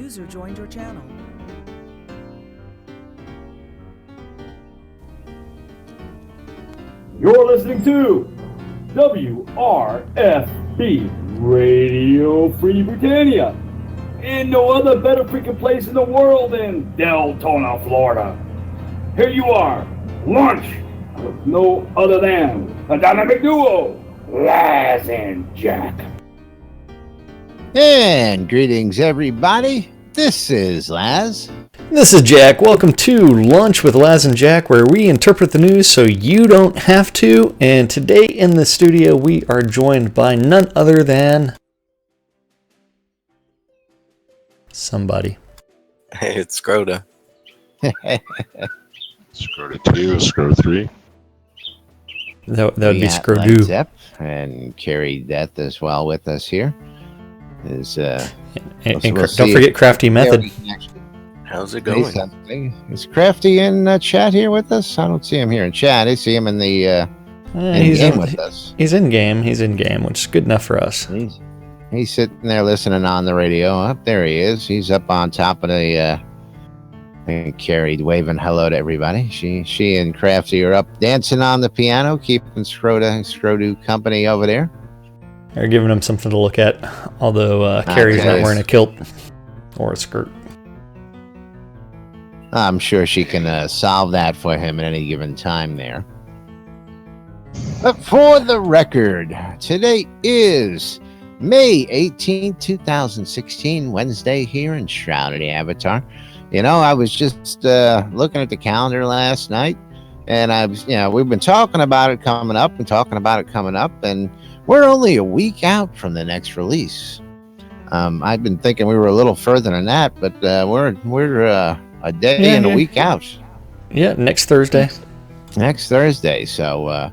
User joined your channel. You're listening to WRFB Radio Free Britannia. And no other better freaking place in the world than Deltona, Florida. Here you are, lunch with no other than a dynamic duo, Laz and Jack. And greetings, everybody. This is Laz. This is Jack. Welcome to Lunch with Laz and Jack, where we interpret the news so you don't have to. And today in the studio, we are joined by none other than somebody. Hey, it's Scroda. Scroda 2, Scroda 3. That would be Led Scrodu. Zepp and Carrie Death as well with us here. Is And we'll don't forget Crafty Method. How's it Say going? something. Is Crafty in chat here with us? I don't see him here in chat. I see him in the He's game in with us. He's in game, which is good enough for us. He's sitting there listening on the radio. Up there he is. He's up on top of the Carrie waving hello to everybody. She and Crafty are up dancing on the piano, keeping Scrodu company over there. They're giving him something to look at, although Carrie's not wearing a kilt or a skirt. I'm sure she can solve that for him at any given time there. But for the record, today is May 18, 2016, Wednesday here in Shroud of the Avatar. You know, I was just looking at the calendar last night, and we've been talking about it coming up, and we're only a week out from the next release. I've been thinking we were a little further than that, but we're a day and a week out. Yeah, next Thursday. So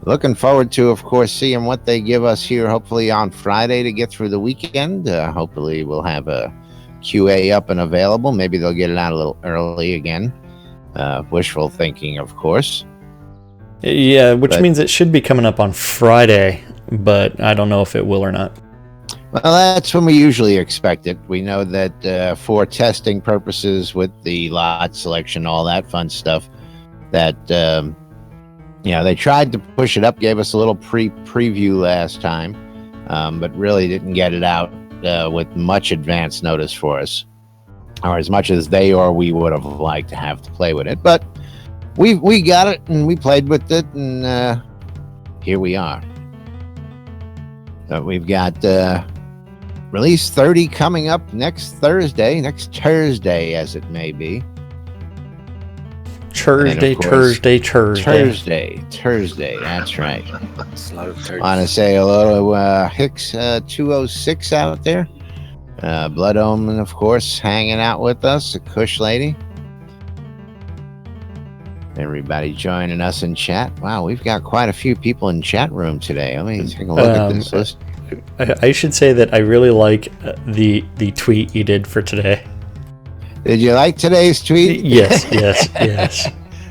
looking forward to, of course, seeing what they give us here, hopefully on Friday to get through the weekend. Hopefully we'll have a QA up and available. Maybe they'll get it out a little early again. Wishful thinking, of course. Yeah, which means it should be coming up on Friday, but I don't know if it will or not. Well, that's when we usually expect it. We know that for testing purposes with the lot selection, all that fun stuff, that they tried to push it up, gave us a little preview last time, but really didn't get it out with much advance notice for us, or as much as they or we would have liked to have to play with it. But we got it, and we played with it, and here we are. We've got release 30 coming up next Thursday as it may be. Thursday, that's right. I Want to say hello to Hicks 206 out there. Blood Omen, of course, hanging out with us, the Kush lady. Everybody joining us in chat. Wow, we've got quite a few people in chat room today. Let me take a look at this list. I should say that I really like the tweet you did for today. Did you like today's tweet? Yes.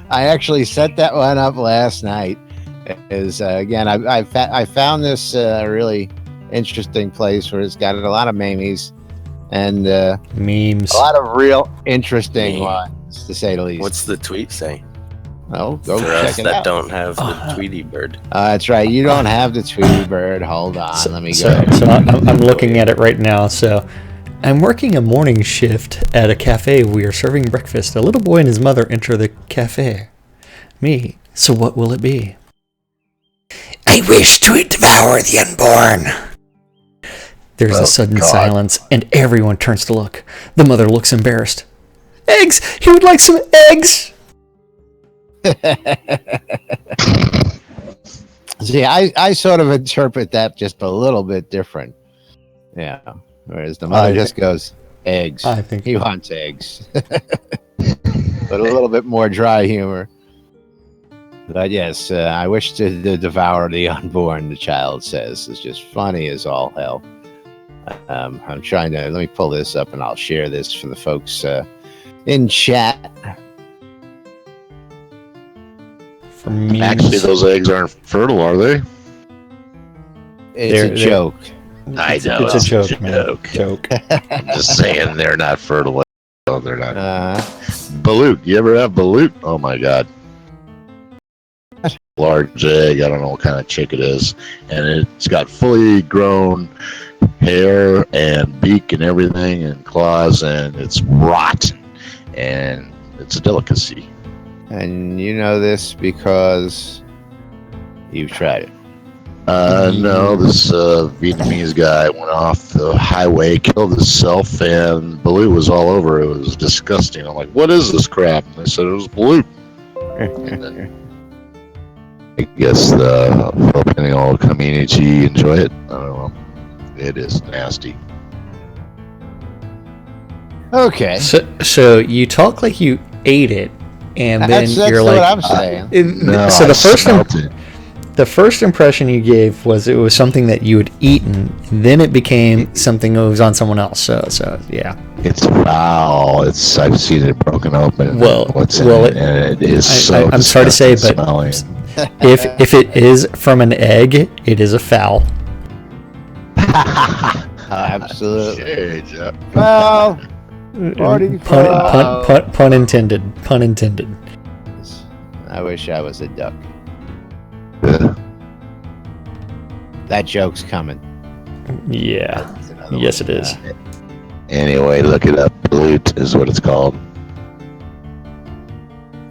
I actually set that one up last night. Again, I found this really interesting place where it's got a lot of memes and memes. A lot of real interesting ones, to say the least. What's the tweet say? Oh, go for check us it that out. Don't have the Tweety Bird. That's right. You don't have the Tweety Bird. Hold on. Let me go. So I'm looking at it right now. So I'm working a morning shift at a cafe. We are serving breakfast. A little boy and his mother enter the cafe. Me. So what will it be? I wish to devour the unborn. There's a sudden silence, and everyone turns to look. The mother looks embarrassed. Eggs! He would like some eggs! See, I sort of interpret that just a little bit different. Yeah. Whereas the mother just goes, eggs. I think he wants eggs. But a little bit more dry humor. But yes, I wish to devour the unborn, the child says. It's just funny as all hell. I'm trying to, let me pull this up and I'll share this for the folks in chat. For memes. Actually, those eggs aren't fertile, are they? It's a joke. I know. It's a joke, man. Joke. I'm just saying they're not fertile. No, they're not. Balut. You ever have balut? Oh my god. Large egg. I don't know what kind of chick it is, and it's got fully grown hair and beak and everything and claws, and it's rotten, and it's a delicacy. And you know this because you've tried it. No, this Vietnamese guy went off the highway, killed himself, and balut was all over. It was disgusting. I'm like, what is this crap? And they said it was balut. And then I guess the Filipino community enjoy it. I don't know. It is nasty. Okay. So you talk like you ate it, and then That's you're what like, I'm saying. No, so I smelt it. the first impression you gave was it was something that you had eaten, and then it became something that was on someone else. So yeah. It's foul. I've seen it broken open. Well, what's in well, it, and it is I'm sorry to say, but smelling. if it is from an egg, it is a foul. Absolutely. Okay, Jeff. Well, party Pun intended. Pun intended. I wish I was a duck. Yeah. That joke's coming. Yeah. That's another Yes, one. it is. Anyway, look it up. Balut is what it's called.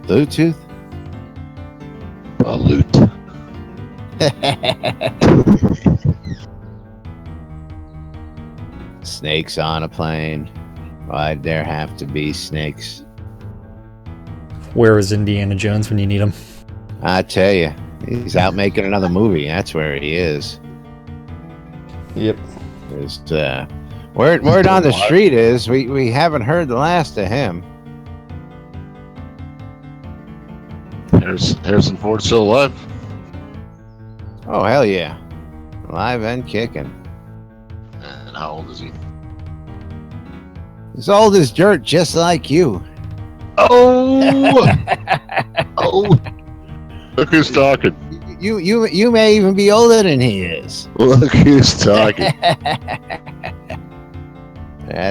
Bluetooth? Balut. Snakes on a plane. Why'd there have to be snakes? Where is Indiana Jones when you need him? I tell you, he's out making another movie. That's where he is. Yep. Just, word on the street is we haven't heard the last of him. Harrison Ford still alive? Oh, hell yeah. Alive and kicking. And how old is he? As old as dirt, just like you. Oh! Oh! Look who's talking. You may even be older than he is. Look who's talking.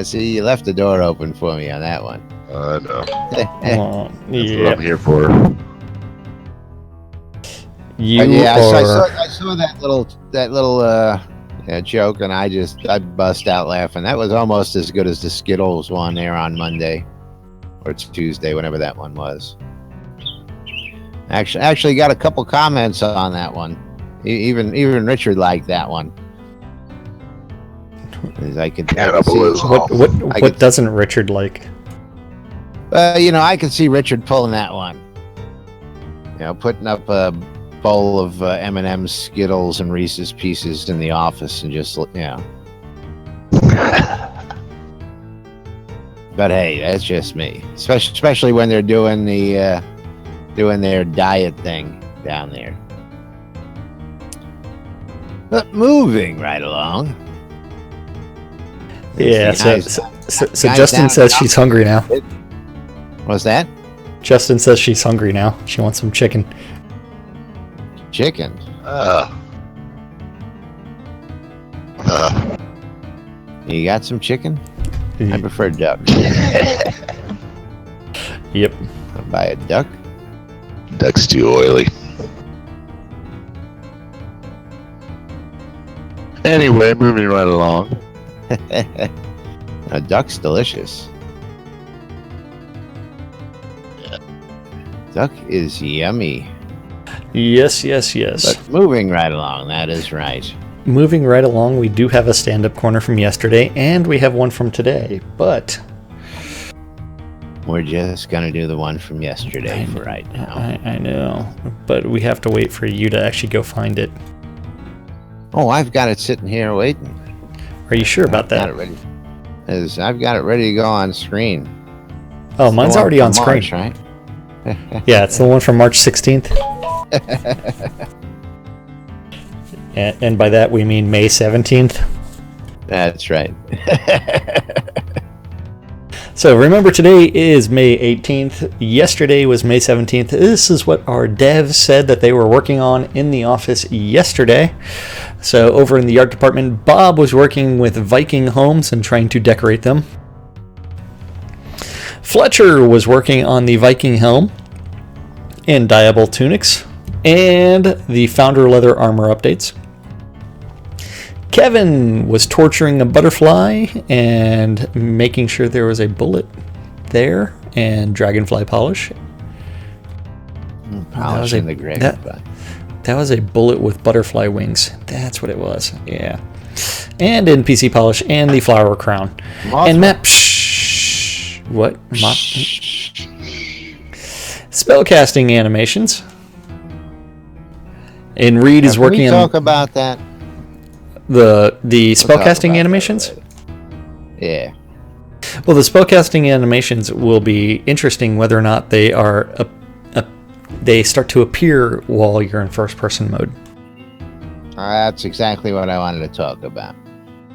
See, you left the door open for me on that one. I know. Oh, That's what I'm here for. You yeah, are. I saw that little joke, and I bust out laughing. That was almost as good as the Skittles one there on Monday or Tuesday, whenever that one was. Actually got a couple comments on that one. Even Richard liked that one. As I could see, What doesn't Richard like? I could see Richard pulling that one. Putting up a bowl of M&M's, Skittles, and Reese's Pieces in the office, and just But hey, that's just me. Especially when they're doing their diet thing down there. But moving right along. Yeah. Guys So down Justin says and she's hungry now. What's that? Justin says she's hungry now. She wants some chicken. Chicken. You got some chicken? I prefer duck. Yep. I'll buy a duck. Duck's too oily. Anyway, moving right along. A duck's delicious. Duck is yummy. Yes. But moving right along, that is right. Moving right along, we do have a stand-up corner from yesterday, and we have one from today, but We're just going to do the one from yesterday for right now. I know, but we have to wait for you to actually go find it. Oh, I've got it sitting here waiting. Are you sure about Got that? it ready. I've got it ready to go on screen. Oh, mine's The one already on from screen. March, right? Yeah, it's the one from March 16th. And by that we mean May 17th. That's right. So remember, today is May 18th. Yesterday was May 17th. This is what our devs said that they were working on in the office yesterday. So over in the art department, Bob was working with Viking homes and trying to decorate them. Fletcher was working on the Viking helm and dyeable tunics and the Founder leather armor updates. Kevin was torturing a butterfly and making sure there was a bullet there and dragonfly polish. Polishing the grid. That was a bullet with butterfly wings. That's what it was. Yeah. And NPC polish and the flower crown. And map. What? Spellcasting animations. And Reed is working on. Talk about that. The spellcasting animations? Yeah. Well, the spellcasting animations will be interesting whether or not they are they start to appear while you're in first-person mode. That's exactly what I wanted to talk about.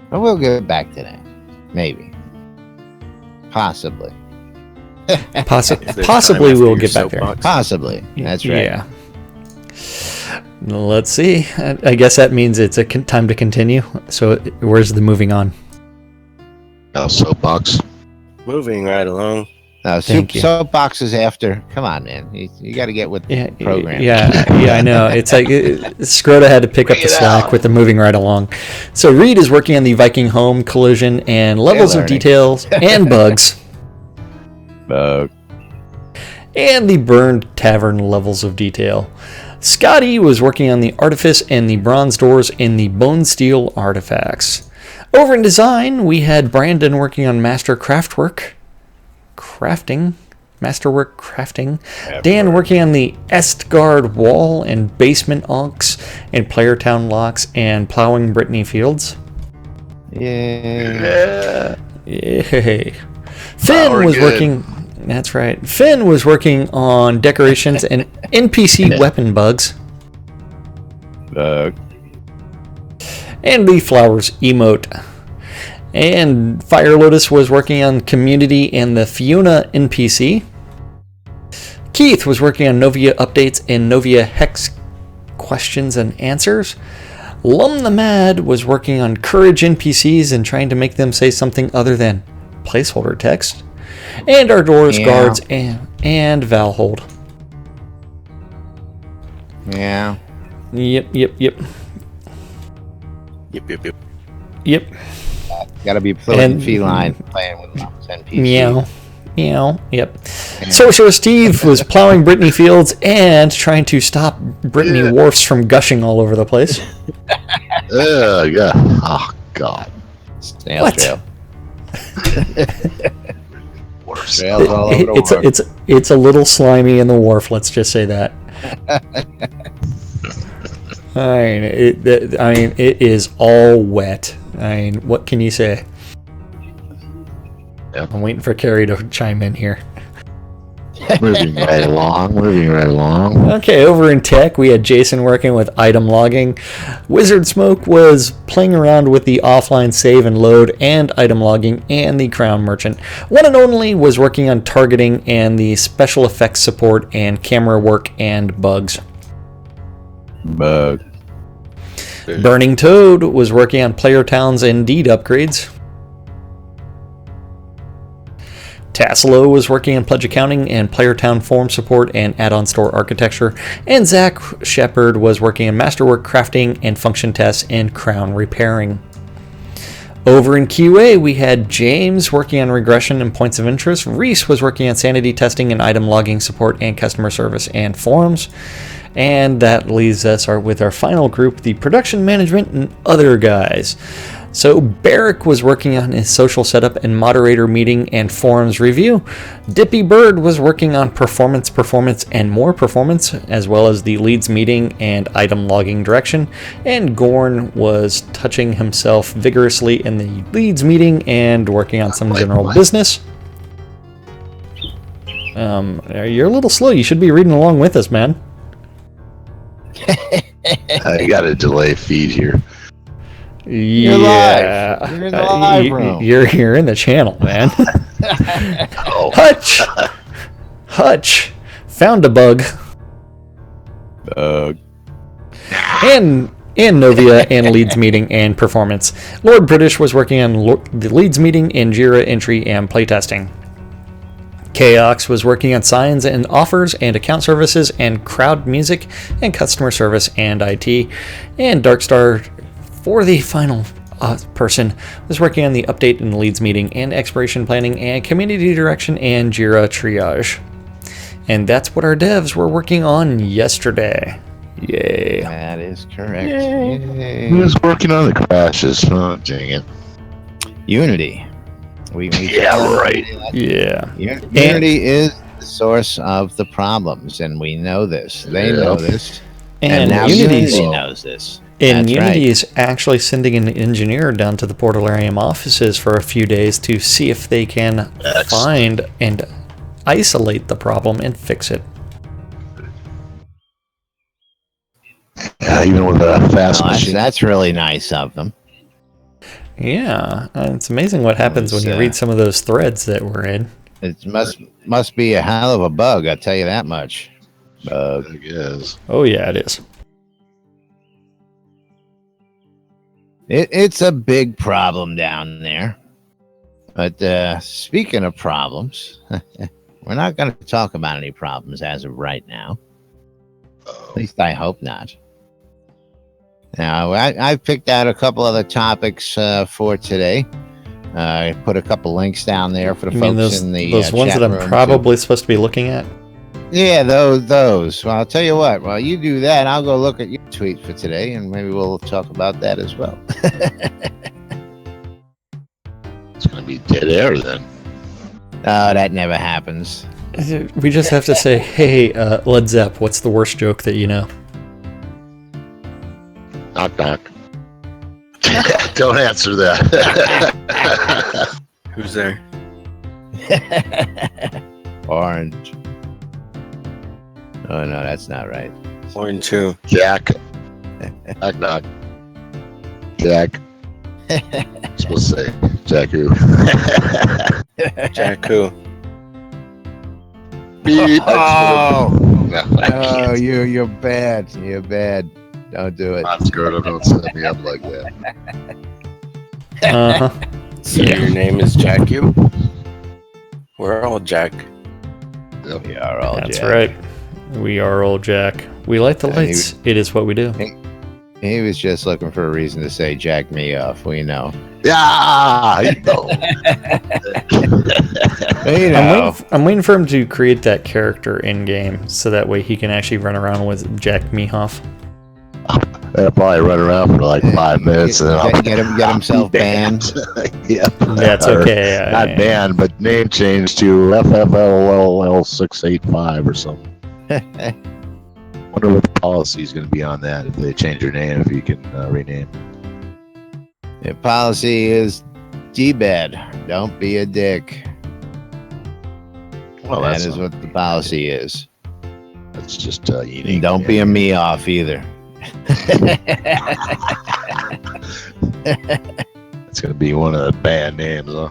But we'll get back to that. Maybe. Possibly. Possibly we'll get back there. Possibly. That's right. Yeah. Let's see. I guess that means it's a time to continue. So where's the moving on? Soapbox. Moving right along. No, Thank you. soapbox is after. Come on, man. You got to get with the program. Yeah, I know. It's like Scrota had to pick up the slack with the moving right along. So Reed is working on the Viking home collision and levels of details and bugs. Bug. And the burned tavern levels of detail. Scotty was working on the artifice and the bronze doors and the bone steel artifacts. Over in design, we had Brandon working on masterwork crafting. Dan working on the Estgard wall and basement unks and Playertown locks and plowing Brittany Fields. Yeah. Yay. Finn was working. That's right. Finn was working on decorations and NPC weapon bugs. Bug. And the flowers emote. And Fire Lotus was working on community and the Fiona NPC. Keith was working on Novia updates and Novia Hex questions and answers. Lum the Mad was working on courage NPCs and trying to make them say something other than placeholder text. And our doors guards and Valhold. Yeah. Yep. Got to be fluent and feline playing with NPCs. Meow. Yep. Sorcerer Steve was plowing Brittany Fields and trying to stop Brittany Wharfs from gushing all over the place. Yeah. Oh, God. Snail What? trail. Trails all over the wharf. It's a little slimy in the wharf. Let's just say that. I mean, it is all wet. I mean, what can you say? Yep. I'm waiting for Carrie to chime in here. Moving right along. Okay, over in tech, we had Jason working with item logging. Wizard Smoke was playing around with the offline save and load and item logging and the Crown Merchant. One and Only was working on targeting and the special effects support and camera work and bugs. Bug. Burning Toad was working on player towns and deed upgrades. Tassilo was working on pledge accounting and player town form support and add-on store architecture. And Zach Shepard was working on masterwork crafting and function tests and crown repairing. Over in QA, we had James working on regression and points of interest. Reese was working on sanity testing and item logging support and customer service and forums. And that leaves us with our final group, the production management and other guys. So Barrick was working on his social setup and moderator meeting and forums review. Dippy Bird was working on performance and more performance, as well as the leads meeting and item logging direction. And Gorn was touching himself vigorously in the leads meeting and working on some general business. You're a little slow. You should be reading along with us, man. I got a delay feed here. You're Yeah. live. You're in the live room. You're in the channel, man. Oh, Hutch. Found a bug. And Novia and Leeds meeting and performance. Lord British was working on the Leeds meeting in Jira entry and playtesting. Chaos was working on signs and offers and account services and crowd music and customer service and IT. And Darkstar, for the final person, was working on the update in the Leeds meeting and expiration planning and community direction and Jira triage. And that's what our devs were working on yesterday. Yay. That is correct. Yay. who's working on the crashes? Oh, dang it. Unity. Yeah, right. Yeah. Unity is the source of the problems, and we know this. They know this. And now Unity knows this. And That's Unity right. is actually sending an engineer down to the Portalarium offices for a few days to see if they can find and isolate the problem and fix it. Yeah, even with a fast machine. That's really nice of them. Yeah, it's amazing what happens when you read some of those threads that we're in. It must be a hell of a bug, I'll tell you that much. I guess. Oh yeah, it is. It's a big problem down there. But speaking of problems, we're not going to talk about any problems as of right now. At least I hope not. Now, I've picked out a couple other topics for today. I put a couple links down there for the folks in the those ones chat that I'm room probably supposed to be looking at? Yeah, those. Well, I'll tell you what. While you do that, I'll go look at your tweet for today, and maybe we'll talk about that as well. It's going to be dead air then. Oh, that never happens. We just have to say, hey, Led Zepp, what's the worst joke that you know? Knock, knock. Don't answer that. Who's there? Orange. Oh, no, that's not right. Orange who? Jack. Knock, knock. Jack. Supposed to say Jack who? Jack who? Beep. Oh, No, I can't. you're bad. You're bad. Don't do it. I'm scared. Don't set me up like that. Uh-huh. So your name is Jack you? We're all Jack. We are all That's Jack. right. We are old Jack. We light the lights. It is what we do. He was just looking for a reason to say jack me off. We know. Yeah. You know. You know. I'm waiting for him to create that character in game, so that way he can actually run around with Jack Mehoff. I'll probably run around for like 5 minutes and then I'll Get himself banned. Yeah. That's Or okay. Not banned, but name change to FFLL685 or something. Wonder what the policy is going to be on that if they change your name, if you can rename. The policy is D-bed. Don't be a dick. Well, That is what the policy is. That's just unique. And don't be a me off either. It's going to be one of the band names, huh?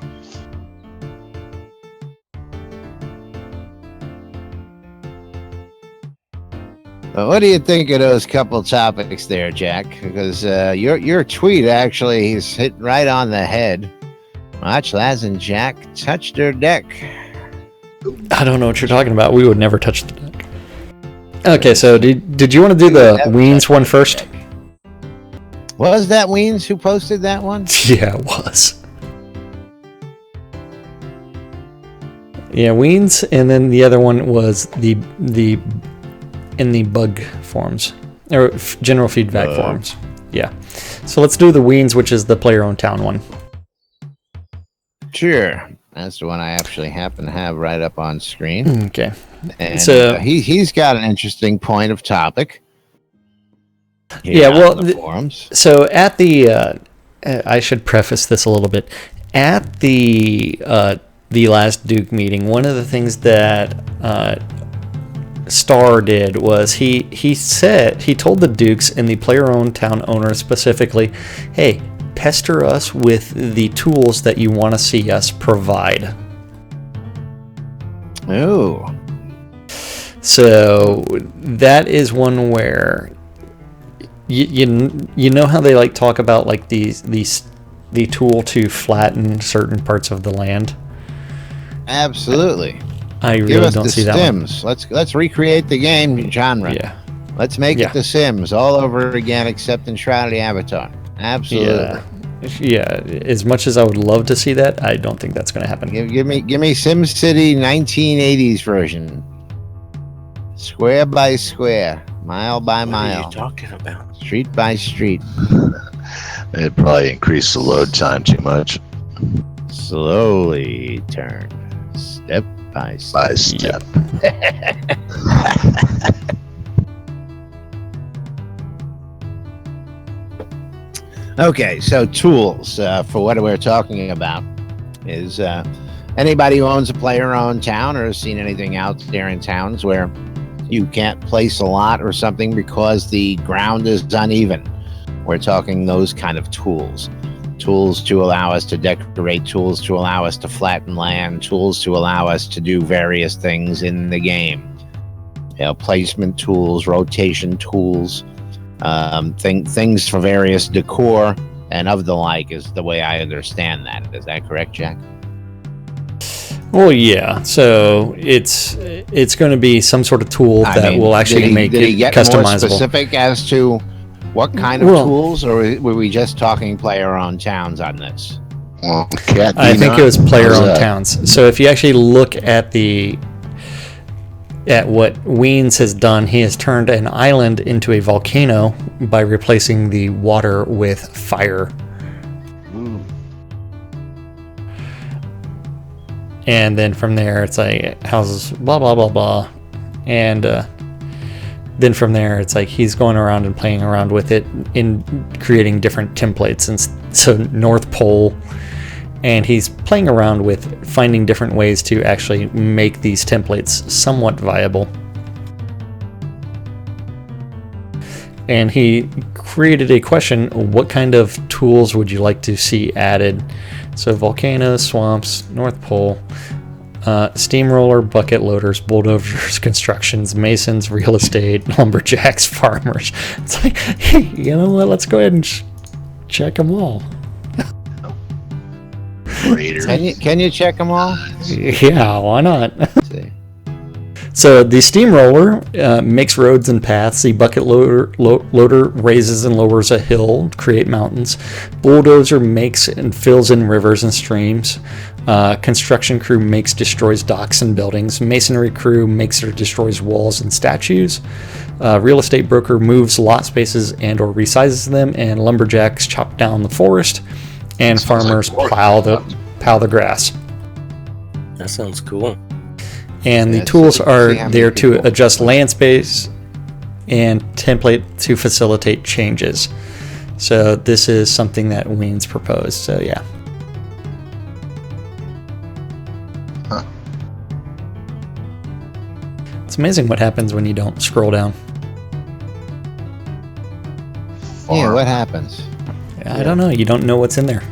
What do you think of those couple topics there, Jack? Because your tweet actually is hit right on the head. Watch Laz and Jack touch their deck. I don't know what you're talking about. We would never touch the deck. Okay, so did you want to do the Weens one first? Was that Weens who posted that one? Yeah, it was. Yeah, Weens, and then the other one was the in the bug forums or general feedback forums. Yeah. So let's do the Weens, which is the player-owned town one. Sure. That's the one I actually happen to have right up on screen. Okay. And So- he's got an interesting point of topic. Yeah, well, on the forums. So at the, I should preface this a little bit. At the last Duke meeting, one of the things that Starr did was he told the Dukes and the player-owned town owners specifically, hey, pester us with the tools that you want to see us provide. Oh. So that is one where you know how they like talk about like the tool to flatten certain parts of the land. Absolutely. I Give really us don't the see that one. Sims. Let's recreate the game genre. Yeah. Let's make Yeah. it The Sims all over again, except in Shroud Avatar. Absolutely. Yeah. As much as I would love to see that, I don't think that's going to happen. Give me SimCity 1980s version. Square by square, mile by What are mile, you talking about? street by street. It probably increased the load time too much. Slowly turn, step by step. By step. Okay, so tools for what we're talking about is anybody who owns a player-owned town or has seen anything out there in towns where you can't place a lot or something because the ground is uneven. We're talking those kind of tools. Tools to allow us to decorate, tools to allow us to flatten land, tools to allow us to do various things in the game. You know, placement tools, rotation tools, things for various decor and of the like is the way I understand that. Is that correct, Jack? Well, yeah. So it's going to be some sort of tool that will actually make did he it get more customizable. specific as to what kind of tools, or were we just talking player-owned towns on this? Well, cat I think it was player-owned How's that? towns. So if you actually look at what Weens has done, he has turned an island into a volcano by replacing the water with fire. And then from there, it's like houses, blah, blah, blah, blah. And then from there, it's like he's going around and playing around with it in creating different templates. And so North Pole, and he's playing around with finding different ways to actually make these templates somewhat viable. And he created a question, what kind of tools would you like to see added? So volcanoes, swamps, North Pole, steamroller, bucket loaders, bulldozers, constructions, masons, real estate, lumberjacks, farmers. It's like, hey, you know what? Let's go ahead and check them all. Raiders. Can you check them all? Yeah, why not? Let's see. So the steamroller makes roads and paths. The bucket loader raises and lowers a hill to create mountains. Bulldozer makes and fills in rivers and streams. Construction crew destroys docks and buildings. Masonry crew makes or destroys walls and statues. Real estate broker moves lot spaces and or resizes them. And lumberjacks chop down the forest. And farmers plow the grass. That sounds cool. And the tools are there to adjust land space and template to facilitate changes. So this is something that Weens proposed. So yeah. Huh. It's amazing what happens when you don't scroll down. Yeah, what happens? I don't know. You don't know what's in there.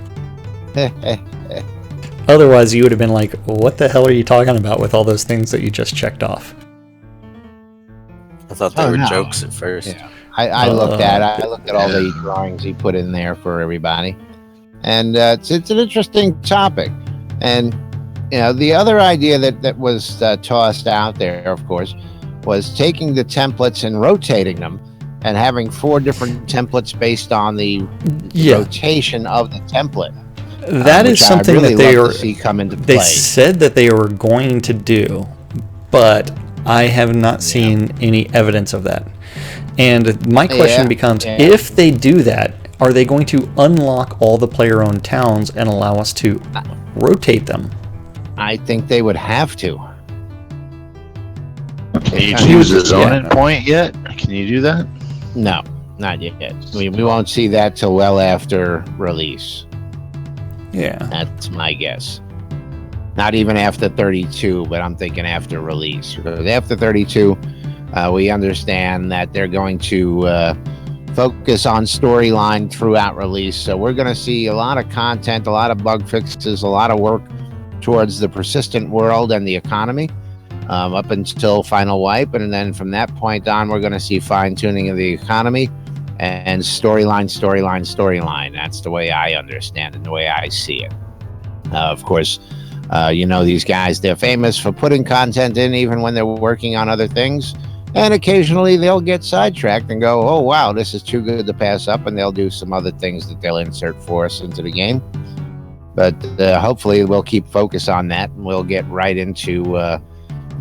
Otherwise, you would have been like, what the hell are you talking about with all those things that you just checked off? I thought they were jokes at first. Yeah. I looked at all the drawings he put in there for everybody, and it's an interesting topic. And you know, the other idea that was tossed out there, of course, was taking the templates and rotating them, and having 4 different templates based on the rotation of the template. That is something really that love to see come into play. They said that they were going to do, but I have not seen any evidence of that. And my question becomes, if they do that, are they going to unlock all the player-owned towns and allow us to rotate them? I think they would have to. Can you choose a zoning point yet? Can you do that? No, not yet. We won't see that till well after release. Yeah. That's my guess. Not even after 32, but I'm thinking after release. Because after 32, we understand that they're going to focus on storyline throughout release. So we're going to see a lot of content, a lot of bug fixes, a lot of work towards the persistent world and the economy up until final wipe. And then from that point on, we're going to see fine tuning of the economy and storyline. That's the way I understand it, the way I see it. Of course, these guys, they're famous for putting content in even when they're working on other things. And occasionally they'll get sidetracked and go, oh, wow, this is too good to pass up. And they'll do some other things that they'll insert for us into the game. But hopefully we'll keep focus on that. And we'll get right into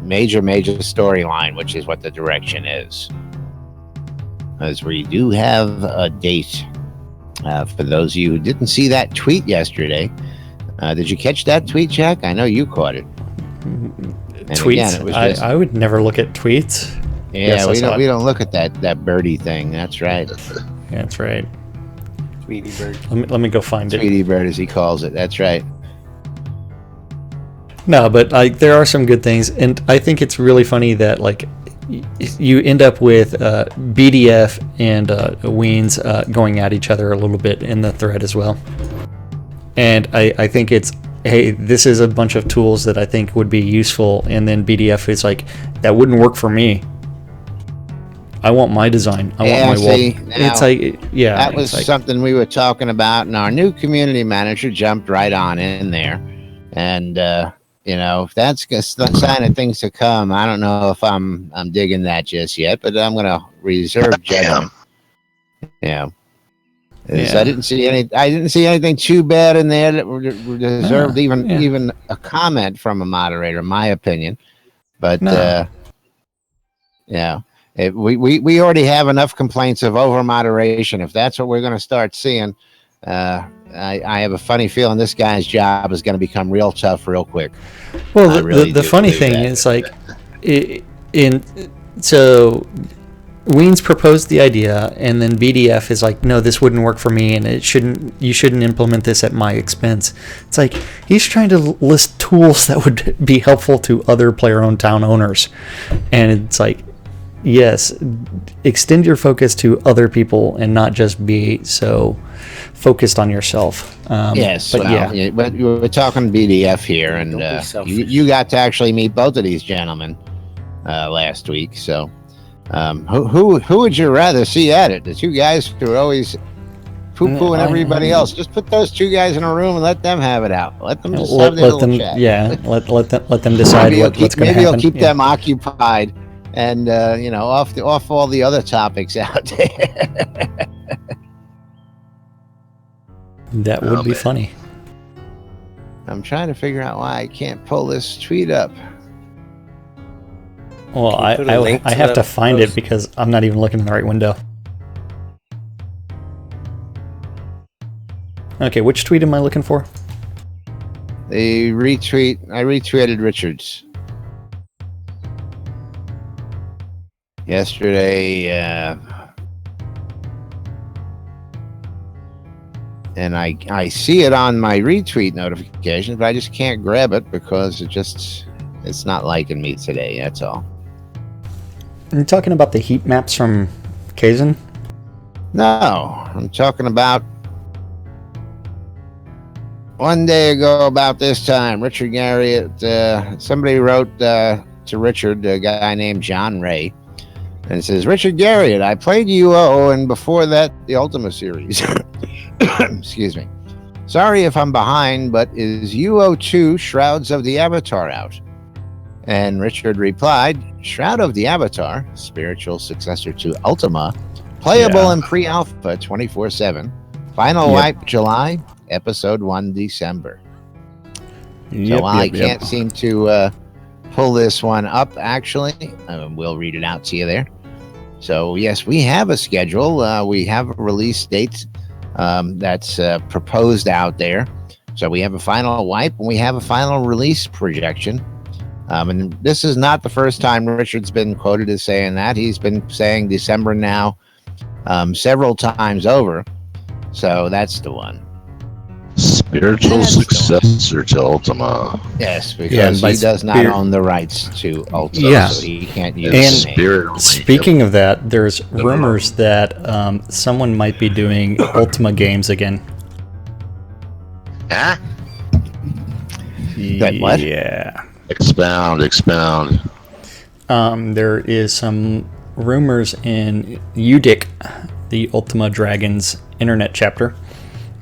major storyline, which is what the direction is. As we do have a date. For those of you who didn't see that tweet yesterday, did you catch that tweet, Jack? I know you caught it. Tweets? Again, I would never look at tweets. Yeah, we don't look at that birdie thing. That's right. Yeah, that's right. Tweety bird. Let me go find it. Tweety bird, as he calls it. That's right. No, but there are some good things, and I think it's really funny that you end up with BDF and Weens going at each other a little bit in the thread as well. And I think it's, hey, this is a bunch of tools that I think would be useful, and then BDF is like, that wouldn't work for me. I want my design. I want my wall. It's like, yeah. That was something we were talking about, and our new community manager jumped right on in there. And, that's a sign of things to come. I don't know if I'm digging that just yet, but I'm going to reserve judgment. Yeah. I didn't see anything too bad in there that deserved even a comment from a moderator, in my opinion. But we already have enough complaints of over moderation. If that's what we're going to start seeing, I have a funny feeling this guy's job is going to become real tough real quick. Well, the funny thing is so Weens proposed the idea, and then BDF is like, no, this wouldn't work for me, and you shouldn't implement this at my expense. It's like he's trying to list tools that would be helpful to other player-owned town owners, and it's like, yes, extend your focus to other people and not just be so focused on yourself. Yes, but but we're talking BDF here, and you got to actually meet both of these gentlemen last week. So, who would you rather see at it? The two guys who are always poo-pooing everybody else. Just put those two guys in a room and let them have it out. Let them just have their little chat. Yeah, let them decide what's going to happen. Maybe you'll keep them occupied. And off all the other topics out there. That would be funny. I'm trying to figure out why I can't pull this tweet up. Well, I have to find it because I'm not even looking in the right window. Okay, which tweet am I looking for? I retweeted Richard's. Yesterday, and I see it on my retweet notifications, but I just can't grab it because it's not liking me today. That's all. Are you talking about the heat maps from Kaizen? No, I'm talking about one day ago about this time. Richard Garriott, somebody wrote to Richard, a guy named John Ray. And it says, Richard Garriott, I played UO and before that, the Ultima series. Excuse me. Sorry if I'm behind, but is UO 2 Shrouds of the Avatar out? And Richard replied, Shroud of the Avatar, spiritual successor to Ultima, playable in pre-alpha 24/7. Final wipe July, episode 1 December. So while I can't seem to pull this one up, actually, we'll read it out to you there. So, yes, we have a schedule. We have a release date that's proposed out there. So we have a final wipe, and we have a final release projection. And this is not the first time Richard's been quoted as saying that. He's been saying December now several times over. So that's the one. Spiritual successor to Ultima. Yes, Yeah, because and by he does not spirit- own the rights to Ultima, Yeah. so he can't use And the name. Spirit only. Speaking of that, there's rumors that someone might be doing Ultima games again. Huh? That what? Yeah. Expound. There is some rumors in UDIC, the Ultima Dragons internet chapter,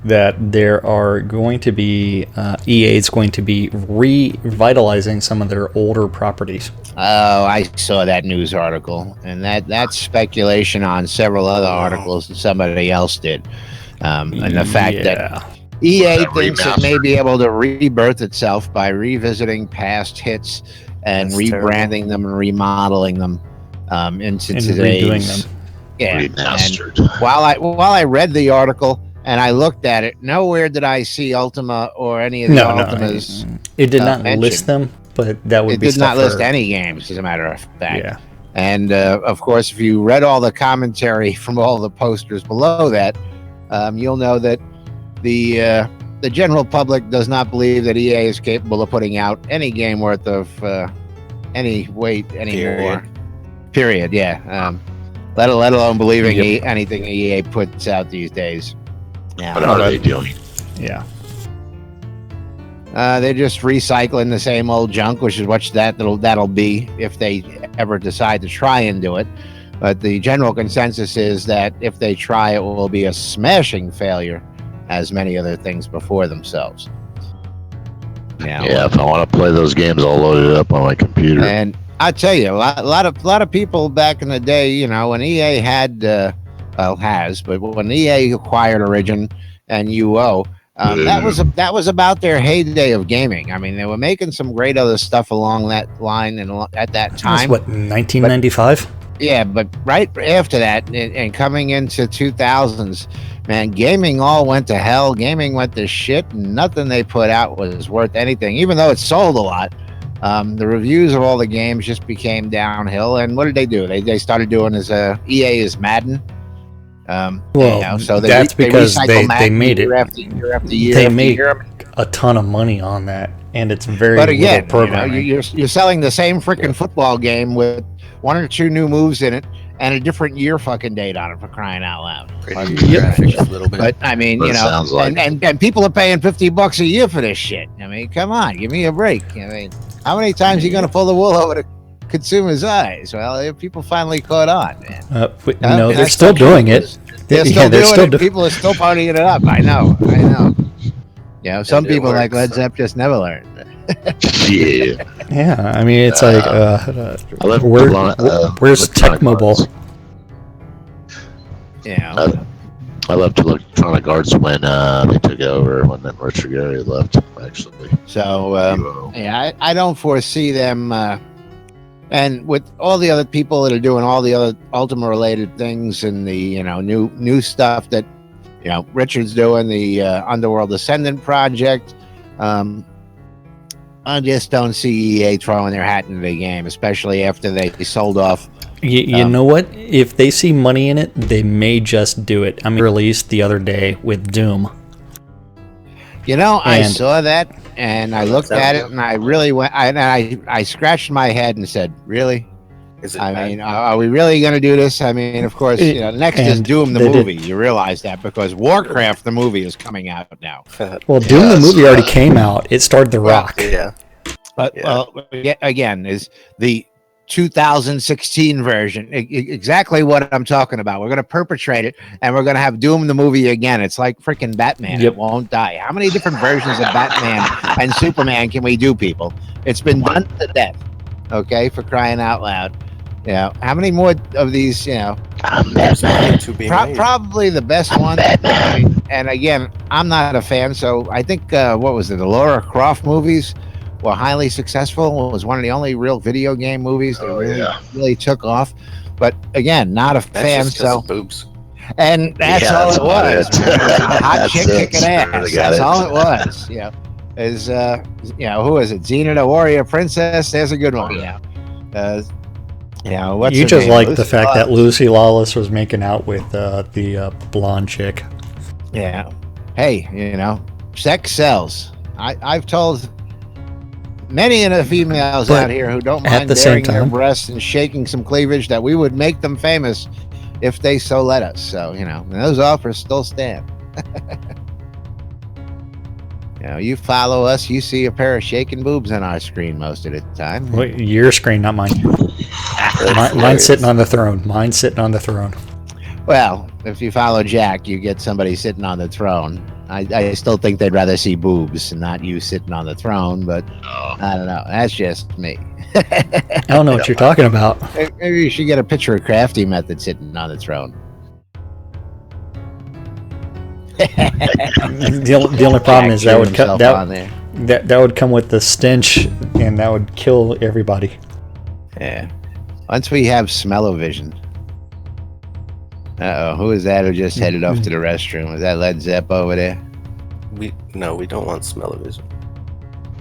that there are going to be EA is going to be revitalizing some of their older properties. Oh, I saw that news article, and that's speculation on several other articles that somebody else did. And the fact that EA That thinks it remaster. may be able to rebirth itself by revisiting past hits and That's rebranding them and remodeling them into and today's redoing them. Yeah. And Remastered. while I read the article and I looked at it, nowhere did I see Ultima or any of the Ultimas. It did not mentioned. list them, but that would It be did not stuff list for- any games, as a matter of fact. Yeah. And of course, if you read all the commentary from all the posters below that, you'll know that the general public does not believe that EA is capable of putting out any game worth of any weight anymore. Period. Yeah. Let alone believing anything EA puts out these days. What Yeah. are they doing? Yeah. They're just recycling the same old junk, which is what that'll be if they ever decide to try and do it. But the general consensus is that if they try, it will be a smashing failure, as many other things before themselves. Yeah, if I want to play those games, I'll load it up on my computer. And I tell you, a lot of people back in the day, you know, when EA had, but when EA acquired Origin and UO, that was about their heyday of gaming. I mean, they were making some great other stuff along that line and at that That's time. what, 1995? Yeah, but right after that, and coming into 2000s, man, gaming all went to hell. Gaming went to shit. And nothing they put out was worth anything, even though it sold a lot. The reviews of all the games just became downhill. And what did they do? They started doing EA is Madden. So that's because recycle they Madden made it. year after year after year. They after made year. a ton of money on that, and it's very But little again, you know, programming. you're selling the same freaking football game with one or two new moves in it and a different year fucking date on it, for crying out loud. Pretty graphics a little bit. But I mean, That you know, sounds like- and people are paying $50 a year for this shit. I mean, come on, give me a break. I mean, how many times are you going to pull the wool over the consumer's eyes? Well, people finally caught on, man. No, they're That's still what doing people it. is- They're still Yeah, they're doing still it. do- People are still partying it up. I know. You know, some it people like Led works. Zepp just never learn. Yeah. Yeah, I mean, it's like, I left where's Electronic Tech Mobile? Arts. You know, I left Electronic Arts when they took over, when then Richard Garriott left, actually. so UO. yeah, I don't foresee them. And with all the other people that are doing all the other Ultima related things and the new stuff that Richard's doing, the Underworld Ascendant project, I just don't see EA throwing their hat into the game, especially after they sold off. You know what? If they see money in it, they may just do it. I mean, released the other day with Doom. I And- saw that and I looked at it and I really went. I scratched my head and said, "Really? Is it I bad? mean, are we really going to do this? I mean, of course, next is And Doom the they did- movie. You realize that because Warcraft the movie is coming out now. Well, Doom the Yes, movie already came out. It starred The Rock. Yeah. But again, is the 2016 version exactly what I'm talking about? We're going to perpetrate it, and we're going to have Doom the movie again. It's like freaking Batman. Yep. It won't die. How many different versions of Batman and Superman can we do, people? It's been done to death. Okay, for crying out loud. How many more of these? I'm Batman. To be made. Probably the best one. I mean, and again, I'm not a fan, so I think what was it? The Laura Croft movies were highly successful. It was one of the only real video game movies that really took off. But again, not a That's fan. just 'cause So, of boobs. and that's Yeah, all that's it about was. it. man. It was a hot That's chick it. kicking They ass. got That's it. all it was. Is who is it? Xena the Warrior Princess. There's a good one. What's You her just name? like the Lucy fact that Lawless. Lucy Lawless was making out with the blonde chick. Yeah. Hey, sex sells. I've told many of the females But out here who don't at mind the same baring their time- breasts and shaking some cleavage that we would make them famous if they so let us. So, those offers still stand. You follow us, you see a pair of shaking boobs on our screen most of the time. Well, your screen, not mine. Mine's sitting on the throne. Mine's sitting on the throne. Well, if you follow Jack, you get somebody sitting on the throne. I still think they'd rather see boobs and not you sitting on the throne, but I don't know. That's just me. I don't know what you're talking about. Maybe you should get a picture of Crafty Method sitting on the throne. The only problem is that would cut that would come with the stench, and that would kill everybody. Yeah. Once we have smell-o-vision. Uh-oh, who is that who just headed off to the restroom? Was that Led Zepp over there? We don't want smell-o-vision.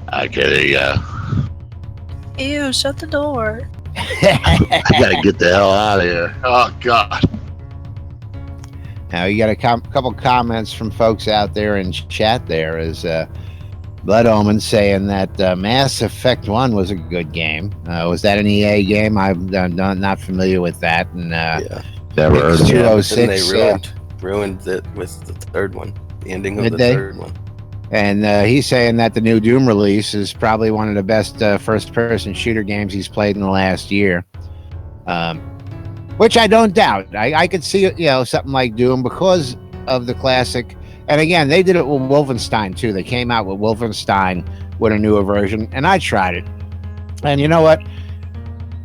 I get it, yeah. Ew, shut the door. I gotta get the hell out of here. Oh, God. Now, you got a couple comments from folks out there in chat there. Is Blood Omen saying that Mass Effect 1 was a good game. Was that an EA game? I'm not familiar with that. And Never heard of it. 206. And they ruined it with the third one. The ending of Did the they? third one. And he's saying that the new Doom release is probably one of the best first-person shooter games he's played in the last year. Which I don't doubt. I could see something like Doom because of the classic. And again, they did it with Wolfenstein too. They came out with Wolfenstein with a newer version, and I tried it. And you know what?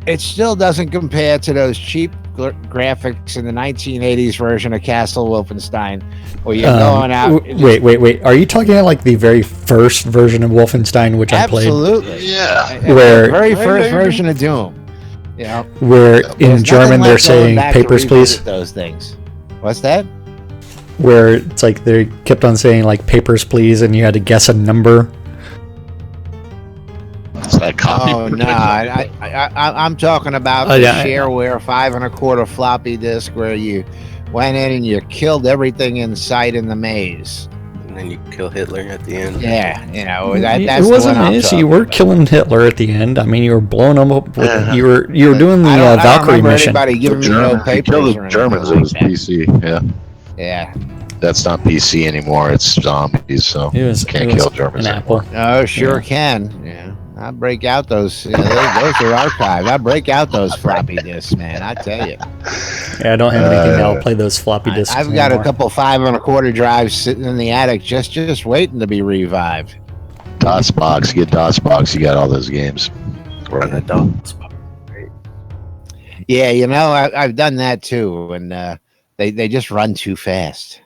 It still doesn't compare to those cheap graphics in the 1980s version of Castle Wolfenstein, where you're going out. Wait. Are you talking about like the very first version of Wolfenstein, which I played? Absolutely. Yeah. The very first version of Doom. Where in German they're saying "papers, please." Those things. What's that? Where it's like they kept on saying like "papers, please," and you had to guess a number. It's that copy. Oh no! I'm talking about the shareware 5 1/4 floppy disk where you went in and you killed everything in sight in the maze. And then you kill Hitler at the end. Yeah, that's it wasn't the one this. You were killing Hitler at the end. I mean, you were blowing them up. You were doing the I don't Valkyrie mission. Anybody giving me no papers Kill or the Germans. anything It was like that. PC. Yeah. Yeah. That's not PC anymore. It's zombies. So can't kill Germans an anymore. apple. Oh, sure can. Yeah. I break out those. Those are archived. I break out those floppy disks, man. I tell you. Yeah, I don't have anything that'll play those floppy disks. I've got anymore. a couple 5 1/4 drives sitting in the attic, just waiting to be revived. DOSBox. Get DOSBox. You got all those games. And the dogs. Yeah, I've done that too, and they just run too fast.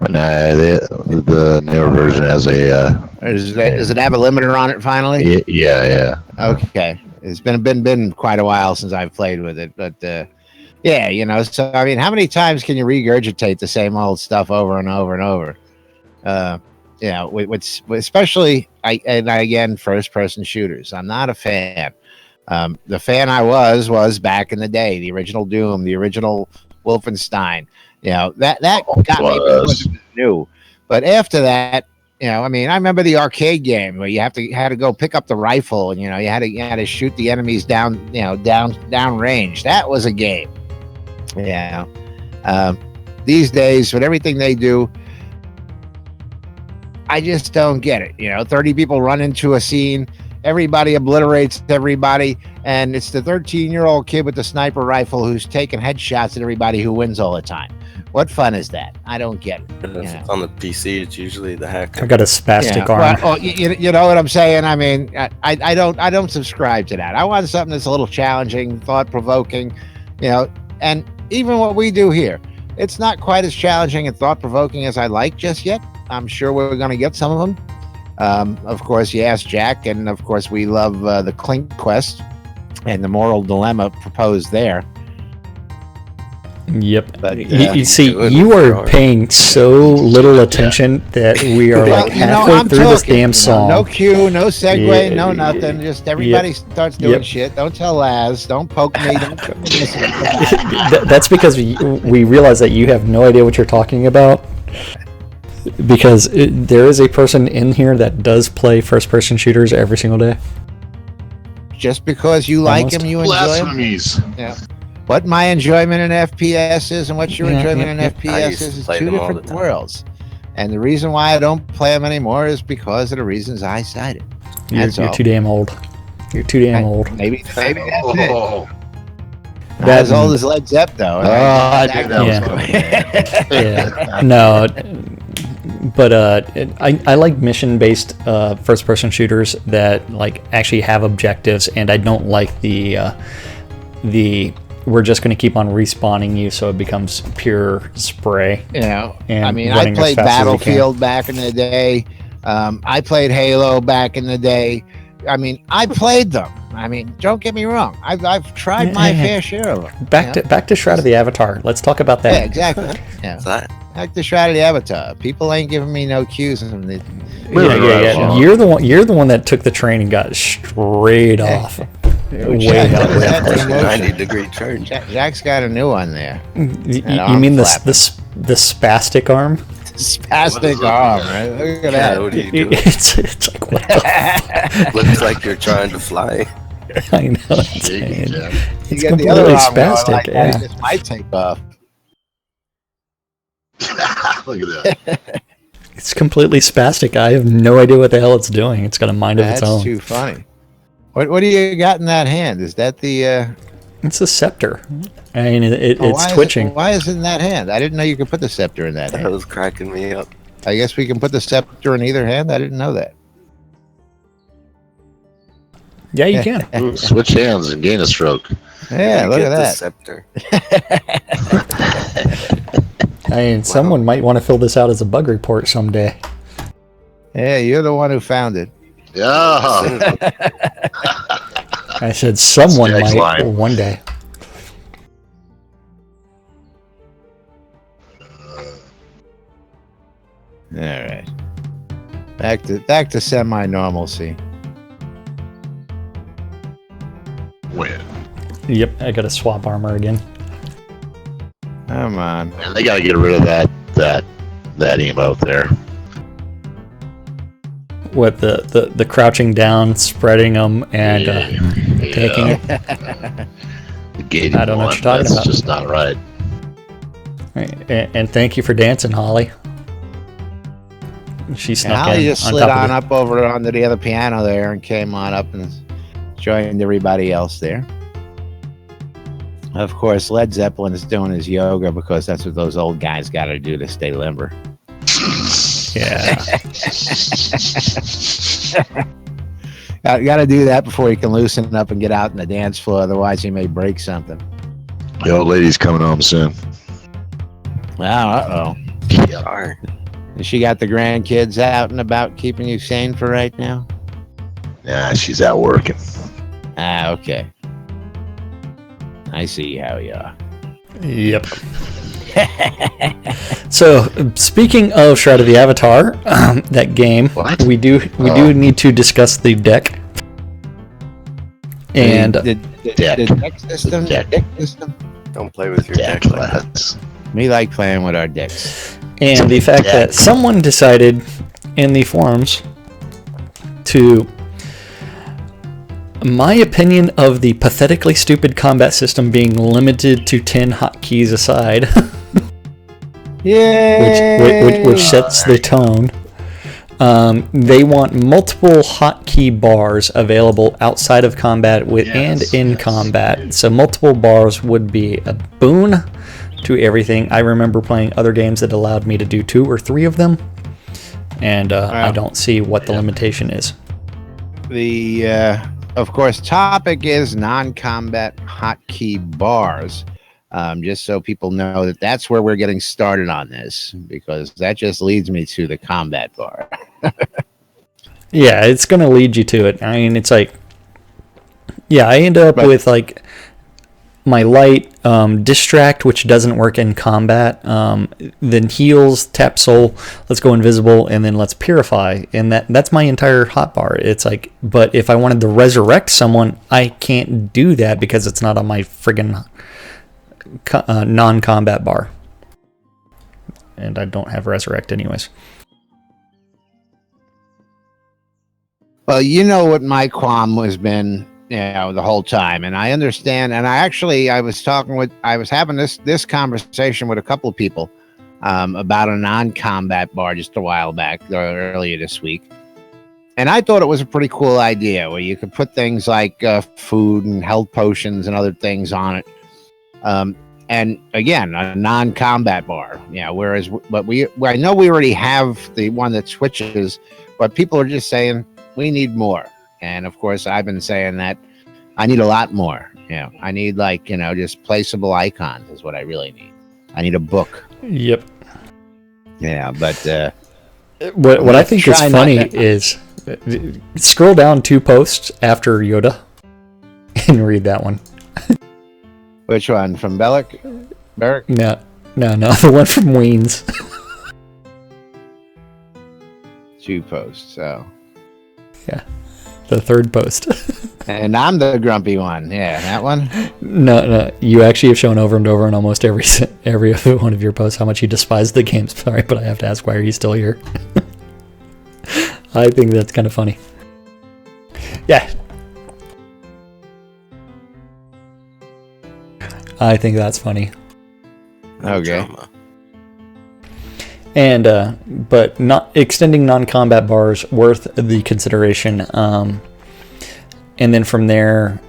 And the newer version has a. Does it have a limiter on it finally? Yeah. Okay, it's been quite a while since I've played with it, but yeah, So I mean, how many times can you regurgitate the same old stuff over and over and over? Especially again, first-person shooters. I'm not a fan. The fan I was back in the day, the original Doom, the original Wolfenstein. That got me. It wasn't new, but after that, I mean, I remember the arcade game where you had to go pick up the rifle, and you had to shoot the enemies down range. That was a game. Yeah. These days, with everything they do, I just don't get it. 30 people run into a scene, everybody obliterates everybody, and it's the 13-year-old kid with the sniper rifle who's taking headshots at everybody who wins all the time. What fun is that? I don't get it. If it's on the PC, it's usually the hacker. I got a spastic arm. Well, you know what I'm saying? I mean, I don't subscribe to that. I want something that's a little challenging, thought-provoking, and even what we do here, it's not quite as challenging and thought-provoking as I like just yet. I'm sure we're going to get some of them. Of course, you asked Jack, and of course, we love the Clink Quest and the moral dilemma proposed there. Yep. But, you see, you are paying so little attention that we are like halfway through this damn song. No cue, no segue, no nothing. Just everybody starts doing shit. Don't tell Laz. Don't poke me. That's because we realize that you have no idea what you're talking about. Because there is a person in here that does play first-person shooters every single day. Just because you like Almost. them, you enjoy them. Blasphemies. Yeah. What my enjoyment in FPS is and what your enjoyment in I FPS used to is play two them all the different time. worlds. And the reason why I don't play them anymore is because of the reasons I cited. You're too damn old. You're too damn old. Maybe that's it. Oh, Not as old as Led Zepp, though. I knew that was Yeah. coming. Yeah. No. But I like mission-based first-person shooters that like actually have objectives, and I don't like the we're just going to keep on respawning you, so it becomes pure spray. You know, And I mean, I running as played fast as you can. Battlefield back in the day. I played Halo back in the day. I mean, I played them. I mean, don't get me wrong. I've tried my fair share of them. Back to Shroud of the Avatar. Let's talk about that. Yeah, exactly. Yeah. What's that? Like the Shroud of the Avatar. People ain't giving me no cues. And they, Yeah. You're the one that took the train and got straight off. Way Jack, up. what is that That's a emotion? 90-degree turn. Jack's got a new one there. You arm mean the flapping. spastic arm? Spastic arm, right? Look at Yeah, that. what are you doing? It's like what the Looks like you're trying to fly. I know. Shaky, Jack. You It's get the completely other arm spastic. going like that, Yeah. it just might take off. Look at that. It's completely spastic. I have no idea what the hell it's doing. It's got a mind of That's its own. too funny. What do you got in that hand? Is that the? It's a scepter. I mean, it's why twitching. Why is it in that hand? I didn't know you could put the scepter in that That hand. was cracking me up. I guess we can put the scepter in either hand. I didn't know that. Yeah, you can. Switch hands and gain a stroke. Yeah, You look get at the that. scepter. I mean, someone might want to fill this out as a bug report someday. Yeah, you're the one who found it. Yeah. I said someone Jack's might lying. one day. All right. Back to semi-normalcy. Win. Yep, I got to swap armor again. Come on. And they got to get rid of that emote there. What the crouching down, spreading them, and taking it. The gating I don't know what one, you're talking that's about. just not right. Right, and thank you for dancing, Holly. She And snuck Holly in just on slid top on of up over onto the other piano there and came on up and joined everybody else there. Of course, Led Zeppelin is doing his yoga because that's what those old guys got to do to stay limber. it. Yeah. Got to do that before he can loosen up and get out on the dance floor. Otherwise, he may break something. The old lady's coming home soon. Wow, Yeah. Starr. Has she got the grandkids out and about keeping you sane for right now? Nah, she's out working. Ah, okay. I see how you are. Yep. So, speaking of Shroud of the Avatar, that game, What? we do need to discuss the deck. And the Deck. deck system? Deck. Deck system? Don't play with your Deck deck like that. lads. We like playing with our decks. the fact Deck. that someone decided in the forums to my opinion of the pathetically stupid combat system being limited to 10 hotkeys aside, Yeah. which sets the tone. They want multiple hotkey bars available outside of combat and in combat. So multiple bars would be a boon to everything. I remember playing other games that allowed me to do 2 or 3 of them, and I don't see what the limitation is. The of course topic is non-combat hotkey bars. Just so people know that that's where we're getting started on this, because that just leads me to the combat bar. Yeah, it's going to lead you to it. I mean, it's like, yeah, I end up with like my light distract, which doesn't work in combat, then heals, tap soul, let's go invisible, and then let's purify, and that's my entire hotbar. It's like, but if I wanted to resurrect someone, I can't do that because it's not on my friggin' non-combat bar. and I don't have Resurrect anyways. Well, you know what my qualm has been, the whole time, and I understand. And I was having this conversation with a couple of people about a non-combat bar just a while back, or earlier this week. And I thought it was a pretty cool idea where you could put things like food and health potions and other things on it. And again, a non-combat bar. Yeah. I know we already have the one that switches, but people are just saying we need more. And of course, I've been saying that I need a lot more. I need just placeable icons is what I really need. I need a book. Yep. Yeah, but what I think is funny is scroll down 2 posts after Yoda and read that one. Which one? From Beric? No, the one from Weens. 2 posts, so. Yeah, the 3rd post. And I'm the grumpy one. Yeah, that one? No, you actually have shown over and over in almost every other one of your posts how much you despise the game. Sorry, but I have to ask, why are you still here? I think that's kind of funny. Yeah. I think that's funny. Okay. And but not extending non-combat bars worth the consideration. And then from there,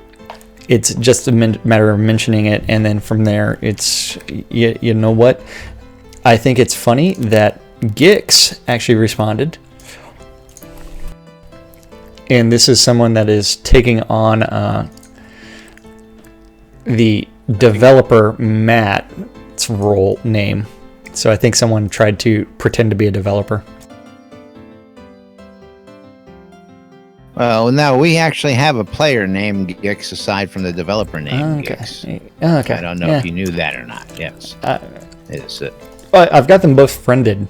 it's just a matter of mentioning it. And then from there, it's you know what? I think it's funny that Gix actually responded. And this is someone that is taking on the developer Matt's role name. So I think someone tried to pretend to be a developer. Well, no, we actually have a player named Gix aside from the developer name Gix. Okay. I don't know if you knew that or not. Yes. I've got them both friended,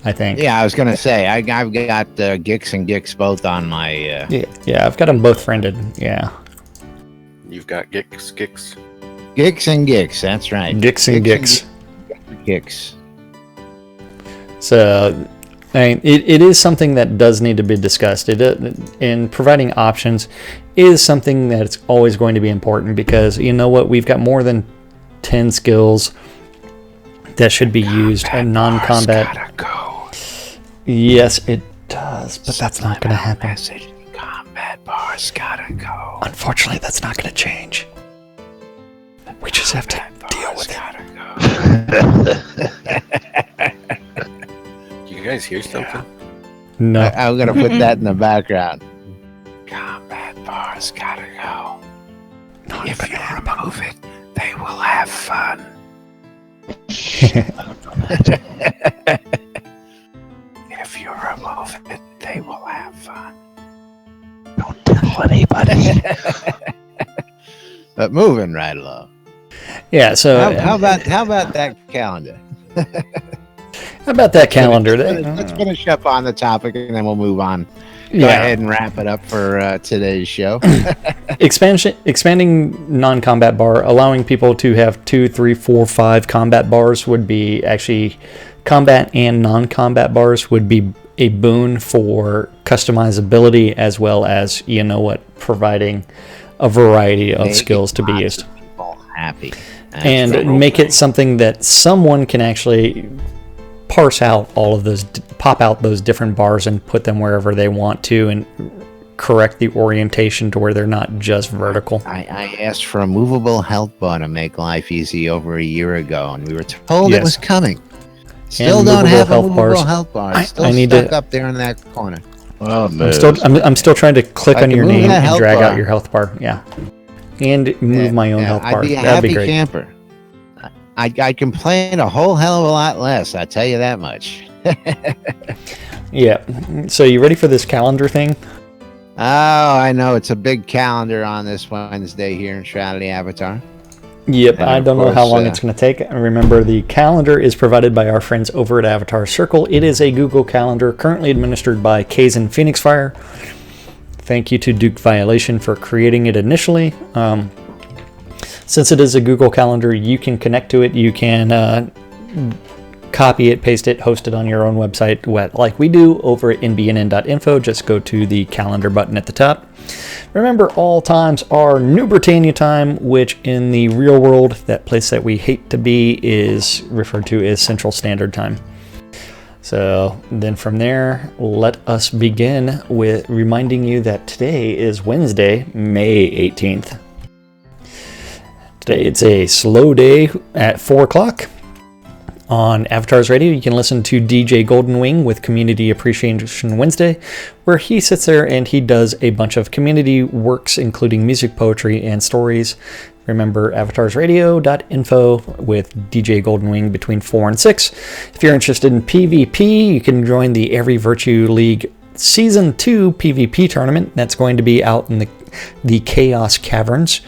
I think. Yeah, I was going to say, I've got Gix and Gix both on my... Yeah, I've got them both friended, yeah. You've got Gix. Gix and Gix, that's right. Gix and Gix. Gix. So, I mean, it is something that does need to be discussed. And providing options is something that's always going to be important because, you know what, we've got more than 10 skills that should be used in non-combat. Gotta go. Yes, it does, but that's not going to happen. Message. Combat bars gotta go. Unfortunately, that's not going to change. We just have to deal with it. You guys hear something? No. I'm gonna put that in the background. Combat bars gotta go. If you remove it, they will have fun. If you remove it, they will have fun. Don't tell anybody. But moving right along. Yeah. So how about that calendar? How about that calendar? Let's finish up on the topic and then we'll move on. Go ahead and wrap it up for today's show. Expanding non-combat bar, allowing people to have 2, 3, 4, 5 combat bars would be actually combat and non-combat bars would be a boon for customizability as well as, you know what, providing a variety of skills to be used. Happy. And make it something that someone can actually parse out all of those, pop out those different bars and put them wherever they want to and correct the orientation to where they're not just vertical. I asked for a movable health bar to make life easy over a year ago, and we were told it was coming. Still don't have a movable health bar. Still stuck up there in that corner. Oh, no. I'm still trying to click on your name and drag out your health bar. Yeah. And move my own health bar. I'd be a That'd be happy great. camper. I'd complain a whole hell of a lot less, I tell you that much. Yeah. So you ready for this calendar thing? Oh, I know. It's a big calendar on this Wednesday here in Shroud of the Avatar. Yep. And I don't know how long it's going to take. Remember, the calendar is provided by our friends over at Avatar Circle. It is a Google Calendar currently administered by Kaizen Phoenixfire. Thank you to Duke Violation for creating it initially. Since it is a Google Calendar, you can connect to it. You can copy it, paste it, host it on your own website like we do over at nbnn.info. Just go to the calendar button at the top. Remember, all times are New Britannia time, which in the real world, that place that we hate to be, is referred to as Central Standard Time. So then from there, let us begin with reminding you that today is Wednesday, May 18th. Today it's a slow day at 4 o'clock. On Avatars Radio, you can listen to DJ Golden Wing with Community Appreciation Wednesday, where he sits there and he does a bunch of community works, including music, poetry, and stories. Remember, avatarsradio.info with DJ Golden Wing between 4 and 6. If you're interested in PvP, you can join the Every Virtue League Season 2 PvP tournament. That's going to be out in the Chaos Caverns.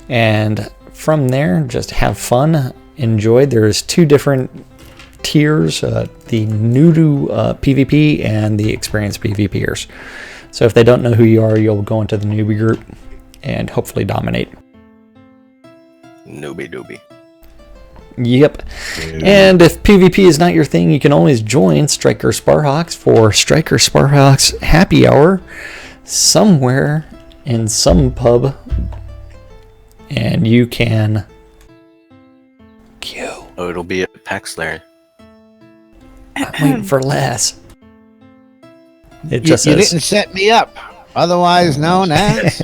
And from there, just have fun. Enjoy. There's 2 different tiers, the new to PvP and the experienced PvPers. So if they don't know who you are, you'll go into the newbie group and hopefully dominate. Newbie doobie. Yep. And if PvP is not your thing, you can always join Striker Sparhawks for Striker Sparhawks Happy Hour somewhere in some pub. And you can... Oh, it'll be at PAX Larry. I'm waiting for Laz. It You just says, didn't set me up, otherwise known as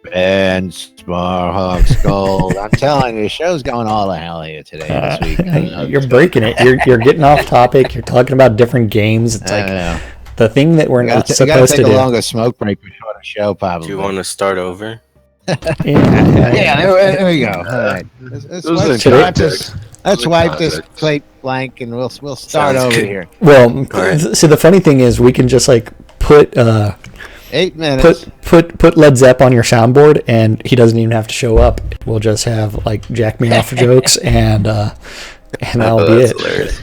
Ben Sparhawks Gold. I'm telling you, the show's going all to hell here today. This week. I don't know. you're breaking it. You're getting off topic. You're talking about different games. It's I like don't know. the thing that we're You not gotta supposed to take a do. longer smoke break before the show, probably. Do you want to start over? Yeah, there we go. All right. Let's wipe this plate blank, and we'll start Sounds over good. here. Well, right. so the funny thing is, we can just like put 8 minutes. put Led Zepp on your soundboard, and he doesn't even have to show up. We'll just have like Jack Me Off jokes, and that'll be it. Hilarious.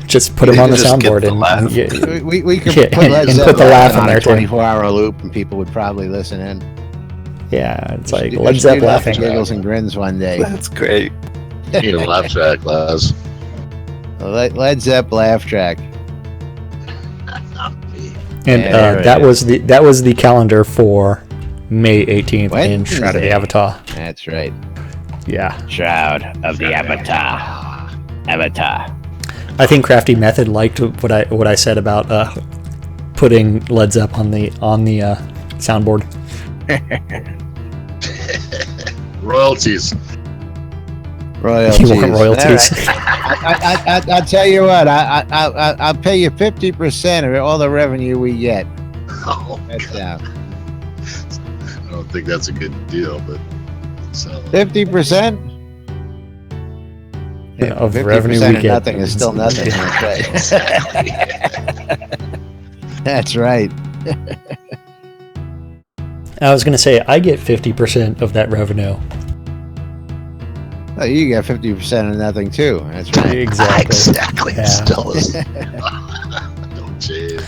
Just put him on the Just get soundboard, the and laugh. We could Yeah, put Led and Zepp put the laugh in on there, a too. 24-hour loop, and people would probably listen in. yeah, it's like We Led should Zepp do that for laughing. giggles and grins one day. That's great. You need a laugh track, Laz. Led Zepp laugh track. And Yeah, there that it was the calendar for May 18th in Shroud of the Wednesday. Avatar. That's right. Yeah, Shroud of the Avatar. Avatar. I think Crafty Method liked what I said about putting Led Zepp on the soundboard. Royalties. Royalties. You want royalties? All right. I'll tell you what. I'll pay you 50% of all the revenue we get. Oh, That's God. I don't think that's a good deal, but so 50%. Of 50% revenue we of get. nothing is still nothing. That's right. That's right. I was gonna say I get 50% of that revenue. Oh, you got 50% of nothing too. That's right. exactly. Yeah. It still is. Don't change.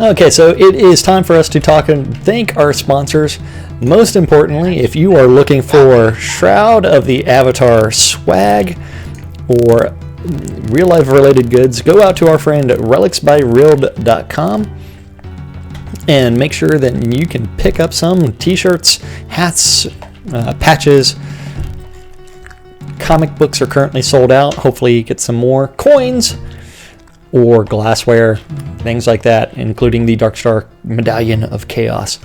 Okay, so it is time for us to talk and thank our sponsors. Most importantly, if you are looking for Shroud of the Avatar swag or real life related goods, go out to our friend relicsbyrild.com and make sure that you can pick up some t-shirts, hats, patches. Comic books are currently sold out. Hopefully you get some more coins or glassware, things like that, including the Darkstar Medallion of Chaos.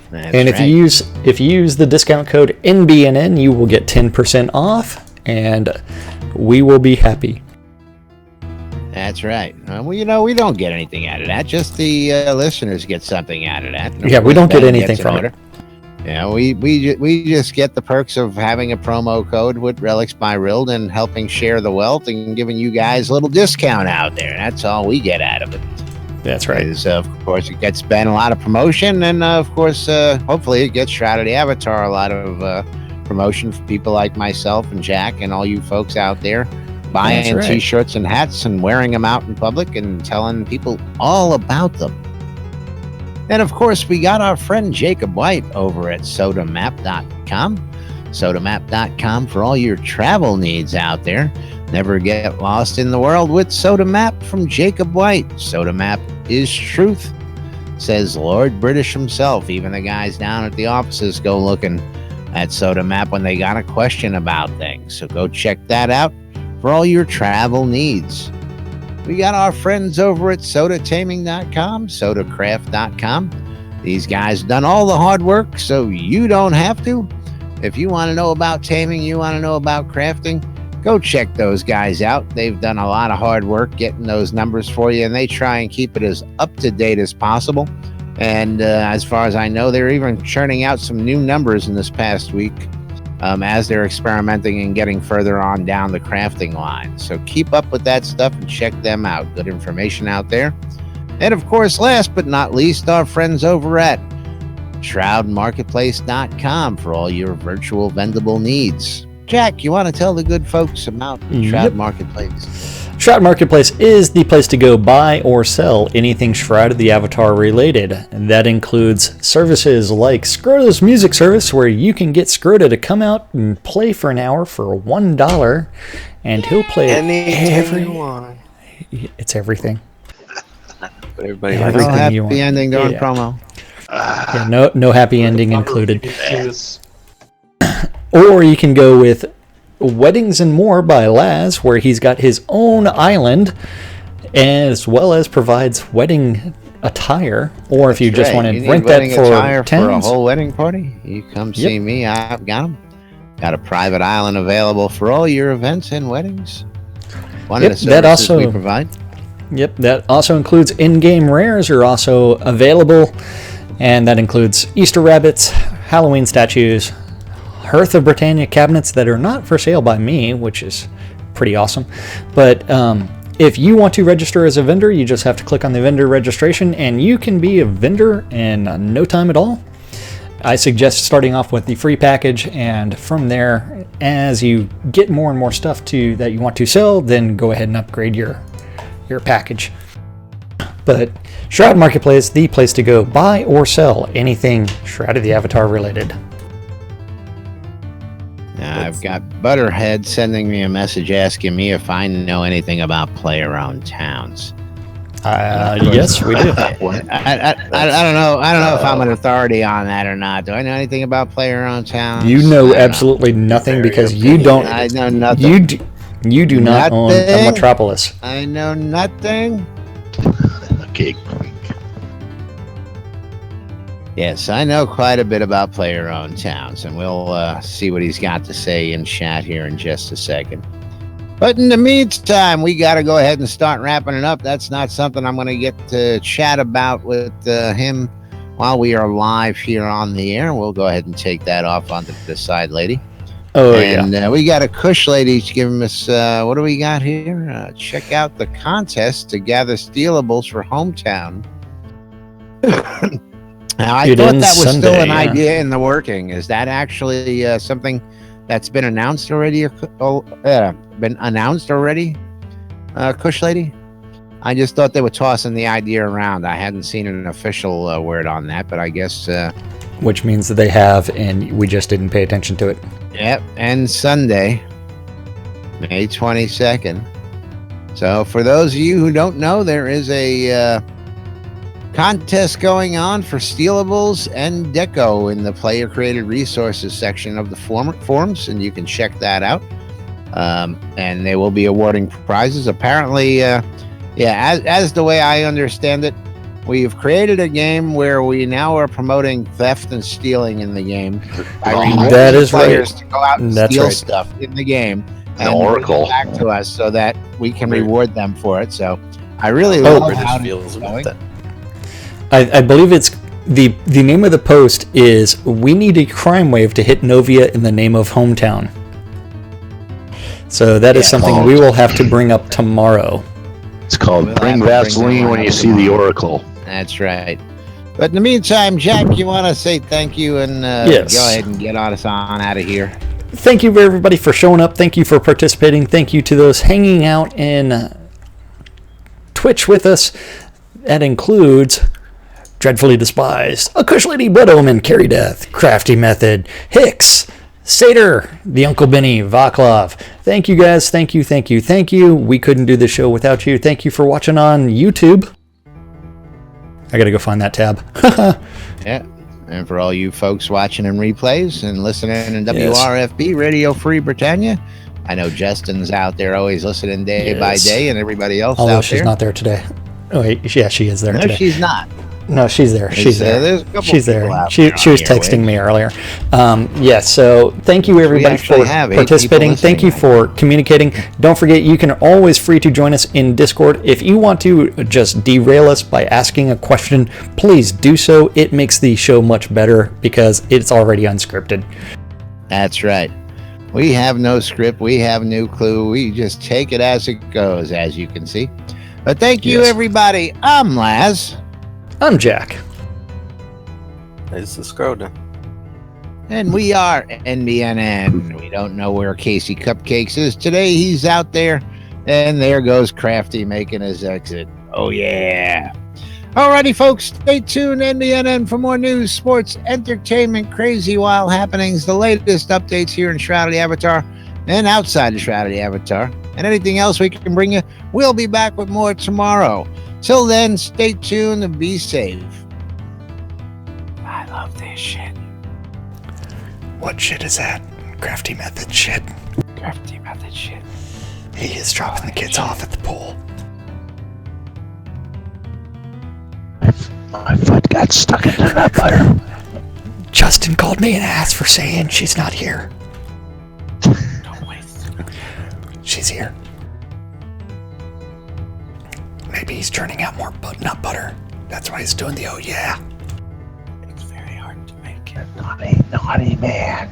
That's And right. if you use the discount code NBNN, you will get 10% off, and we will be happy. That's right. Well, we don't get anything out of that. Just the listeners get something out of that. And of Yeah, we course, don't get Ben anything gets an from it. order. Yeah, we just get the perks of having a promo code with Relics by Rild and helping share the wealth and giving you guys a little discount out there. That's all we get out of it. That's right. Is, of course, it gets Ben a lot of promotion, and of course, hopefully, it gets Shroud of the Avatar a lot of promotion for people like myself and Jack and all you folks out there buying That's right. T-shirts and hats and wearing them out in public and telling people all about them. And of course, we got our friend Jacob White over at sodamap.com. Sodamap.com for all your travel needs out there. Never get lost in the world with Soda Map from Jacob White. Soda Map is truth, says Lord British himself. Even the guys down at the offices go looking at Soda Map when they got a question about things. So go check that out for all your travel needs. We got our friends over at sodataming.com, sodacraft.com. These guys done all the hard work, so you don't have to. If you want to know about taming, you want to know about crafting, go check those guys out. They've done a lot of hard work getting those numbers for you, and they try and keep it as up to date as possible. And as far as I know, they're even churning out some new numbers in this past week as they're experimenting and getting further on down the crafting line. So keep up with that stuff and check them out. Good information out there. And of course, last but not least, our friends over at shroudmarketplace.com for all your virtual vendable needs. Jack, you want to tell the good folks about Shroud Marketplace? Shroud Marketplace is the place to go buy or sell anything Shroud of the Avatar related. That includes services like Scrota's Music Service, where you can get Scrota to come out and play for an hour for $1, and he'll play every. It's everything. Everybody No happy ending during promo. Yeah, no happy ending included. Or you can go with Weddings and More by Laz, where he's got his own island, as well as provides wedding attire. Or if you just want to rent that for a whole wedding party, you come see me. I've got them. Got a private island available for all your events and weddings. One of the services we provide. Yep, that also includes in-game rares are also available, and that includes Easter rabbits, Halloween statues, Hearth of Britannia cabinets that are not for sale by me, which is pretty awesome. But if you want to register as a vendor, you just have to click on the vendor registration, and you can be a vendor in no time at all. I suggest starting off with the free package, and from there, as you get more and more stuff that you want to sell, then go ahead and upgrade your package. But Shroud Marketplace, the place to go buy or sell anything Shroud of the Avatar related. I've got Butterhead sending me a message asking me if I know anything about player-owned towns. Yes, we do. I don't know. I don't know if I'm an authority on that or not. Do I know anything about player-owned towns? You know absolutely nothing because you don't. I know nothing. You do not own a metropolis. I know nothing. Okay. Yes, I know quite a bit about player-owned towns, and we'll see what he's got to say in chat here in just a second. But in the meantime, we got to go ahead and start wrapping it up. That's not something I'm going to get to chat about with him while we are live here on the air. We'll go ahead and take that off onto the side, lady. Oh, and we got a Kush lady giving us, what do we got here? Check out the contest to gather stealables for Hometown. Now, I thought that was still an idea in the working. Is that actually something that's been announced already? Kush lady? I just thought they were tossing the idea around. I hadn't seen an official word on that, but I guess... which means that they have, and we just didn't pay attention to it. Yep, and Sunday, May 22nd. So for those of you who don't know, there is a contest going on for stealables and deco in the player created resources section of the forums, and you can check that out. And they will be awarding prizes. Apparently, as the way I understand it, we've created a game where we now are promoting theft and stealing in the game. That is players right. to go out and steal stuff in the game and Oracle back to us so that we can reward them for it. So I really love how it's going. I believe it's the name of the post is "We need a crime wave to hit Novia in the name of Hometown." So that is something we will have to bring up tomorrow. It's called Bring Vaseline When You See the Oracle. That's right. But in the meantime, Jack, you want to say thank you and go ahead and get us on out of here. Thank you, everybody, for showing up. Thank you for participating. Thank you to those hanging out in Twitch with us. That includes Dreadfully Despised, A Kush Lady, Blood Omen, Carry Death, Crafty Method, Hicks, Sater, the Uncle Benny, Vaclav. Thank you guys. Thank you. We couldn't do this show without you. Thank you for watching on YouTube. I gotta go find that tab. Yeah. And for all you folks watching in replays and listening in Yes. WRFB, Radio Free Britannia, I know Justin's out there always listening day by day, and everybody else Although out she's there. not there today. Oh, wait, yeah, she is there No, today. she's not. No, she's there. She's there. There's a couple She's people there. out She there was on the texting airwaves. me earlier. So thank you everybody actually for have 8 participating. people Thank you listening. for communicating. Don't forget, you can always free to join us in Discord. If you want to just derail us by asking a question, please do so. It makes the show much better because it's already unscripted. That's right. We have no script. We have no clue. We just take it as it goes, as you can see. But thank you, Yes. everybody. I'm Laz. I'm Jack. This is Shroud. And we are NBNN. We don't know where Casey Cupcakes is today. He's out there. And there goes Crafty making his exit. Oh, yeah. Alrighty, folks. Stay tuned, NBNN, for more news, sports, entertainment, crazy wild happenings, the latest updates here in Shroud of the Avatar and outside of Shroud of the Avatar. And anything else we can bring you, we'll be back with more tomorrow. Till then, stay tuned and be safe. I love this shit. What shit is that? Crafty method shit. Crafty method shit. He is dropping the kids off at the pool. My foot got stuck into that butter. Justin called me an ass for saying she's not here. Don't waste. She's here. Maybe he's churning out more nut butter. That's why he's doing the oh yeah. It's very hard to make it. Naughty man.